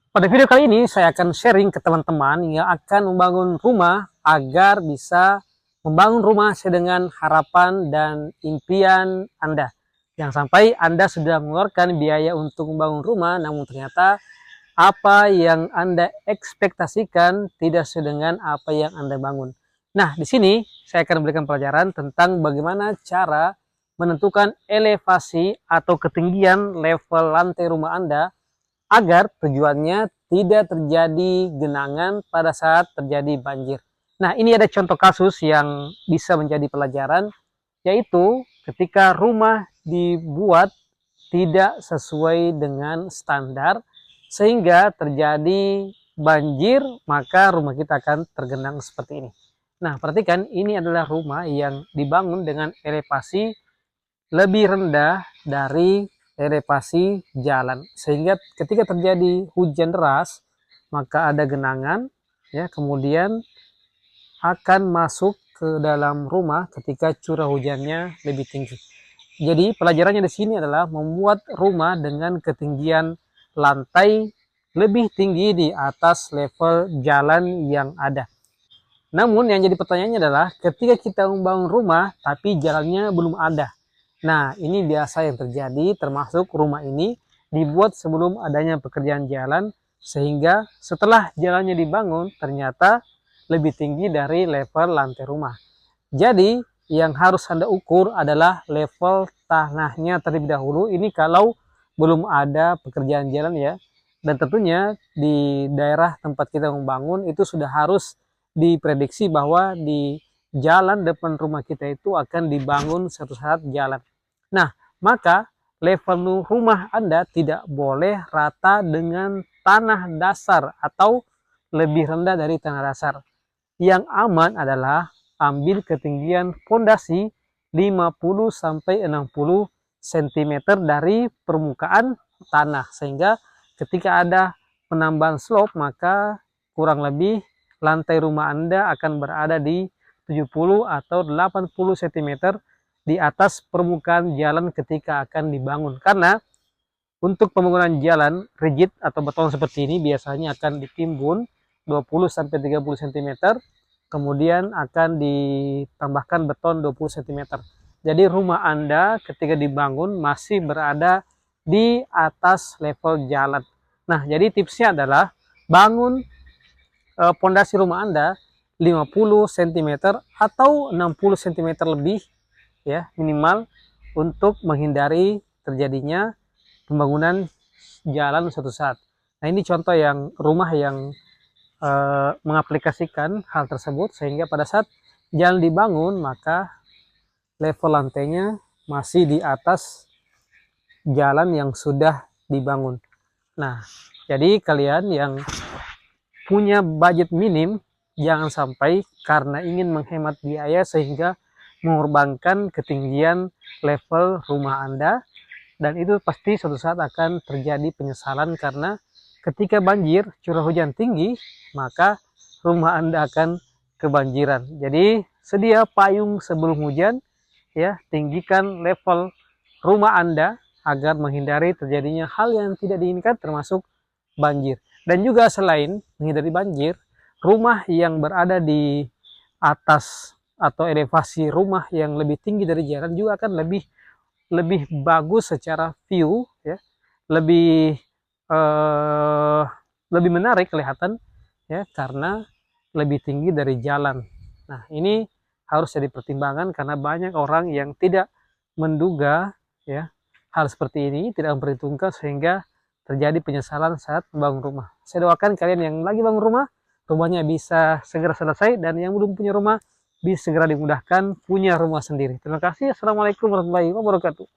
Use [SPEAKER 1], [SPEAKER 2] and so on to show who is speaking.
[SPEAKER 1] Pada video kali ini saya akan sharing ke teman-teman yang akan membangun rumah agar bisa membangun rumah sesuai dengan harapan dan impian Anda. Jangan sampai Anda sudah mengeluarkan biaya untuk membangun rumah, namun ternyata apa yang Anda ekspektasikan tidak sesuai dengan apa yang Anda bangun. Nah, di sini saya akan memberikan pelajaran tentang bagaimana cara menentukan elevasi atau ketinggian level lantai rumah Anda agar tujuannya tidak terjadi genangan pada saat terjadi banjir. Nah, ini ada contoh kasus yang bisa menjadi pelajaran, yaitu ketika rumah dibuat tidak sesuai dengan standar, sehingga terjadi banjir, maka rumah kita akan tergenang seperti ini. Nah, perhatikan, ini adalah rumah yang dibangun dengan elevasi lebih rendah dari elevasi jalan, sehingga ketika terjadi hujan deras maka ada genangan ya, kemudian akan masuk ke dalam rumah ketika curah hujannya lebih tinggi. Jadi pelajarannya di sini adalah membuat rumah dengan ketinggian lantai lebih tinggi di atas level jalan yang ada. Namun yang jadi pertanyaannya adalah ketika kita membangun rumah tapi jalannya belum ada. Nah, ini biasa yang terjadi, termasuk rumah ini dibuat sebelum adanya pekerjaan jalan, sehingga setelah jalannya dibangun ternyata lebih tinggi dari level lantai rumah. Jadi yang harus Anda ukur adalah level tanahnya terlebih dahulu. Ini kalau belum ada pekerjaan jalan ya. Dan tentunya di daerah tempat kita membangun itu sudah harus diprediksi bahwa di jalan depan rumah kita itu akan dibangun suatu saat jalan. Nah, maka level rumah Anda tidak boleh rata dengan tanah dasar atau lebih rendah dari tanah dasar. Yang aman adalah ambil ketinggian fondasi 50 sampai 60 cm dari permukaan tanah, sehingga ketika ada penambahan slope maka kurang lebih lantai rumah Anda akan berada di 70 atau 80 cm di atas permukaan jalan ketika akan dibangun. Karena untuk pembangunan jalan rigid atau beton seperti ini biasanya akan ditimbun 20 sampai 30 cm, kemudian akan ditambahkan beton 20 cm. Jadi rumah Anda ketika dibangun masih berada di atas level jalan. Nah, jadi tipsnya adalah bangun pondasi rumah Anda 50 cm atau 60 cm lebih ya, minimal, untuk menghindari terjadinya pembangunan jalan suatu saat. Nah, ini contoh yang rumah yang mengaplikasikan hal tersebut, sehingga pada saat jalan dibangun maka level lantainya masih di atas jalan yang sudah dibangun. Nah, jadi kalian yang punya budget minim jangan sampai karena ingin menghemat biaya sehingga mengorbankan ketinggian level rumah Anda, dan itu pasti suatu saat akan terjadi penyesalan karena ketika banjir, curah hujan tinggi, maka rumah Anda akan kebanjiran. Jadi sedia payung sebelum hujan ya, tinggikan level rumah Anda agar menghindari terjadinya hal yang tidak diinginkan termasuk banjir. Dan juga selain menghindari banjir, rumah yang berada di atas atau elevasi rumah yang lebih tinggi dari jalan juga akan lebih bagus secara view ya, lebih eh, lebih menarik kelihatan ya, karena lebih tinggi dari jalan. Nah, ini harus jadi pertimbangan karena banyak orang yang tidak menduga ya hal seperti ini, tidak memperhitungkan, sehingga terjadi penyesalan saat membangun rumah. Saya doakan kalian yang lagi bangun rumah, rumahnya bisa segera selesai, dan yang belum punya rumah bisa segera dimudahkan punya rumah sendiri. Terima kasih. Assalamualaikum warahmatullahi wabarakatuh.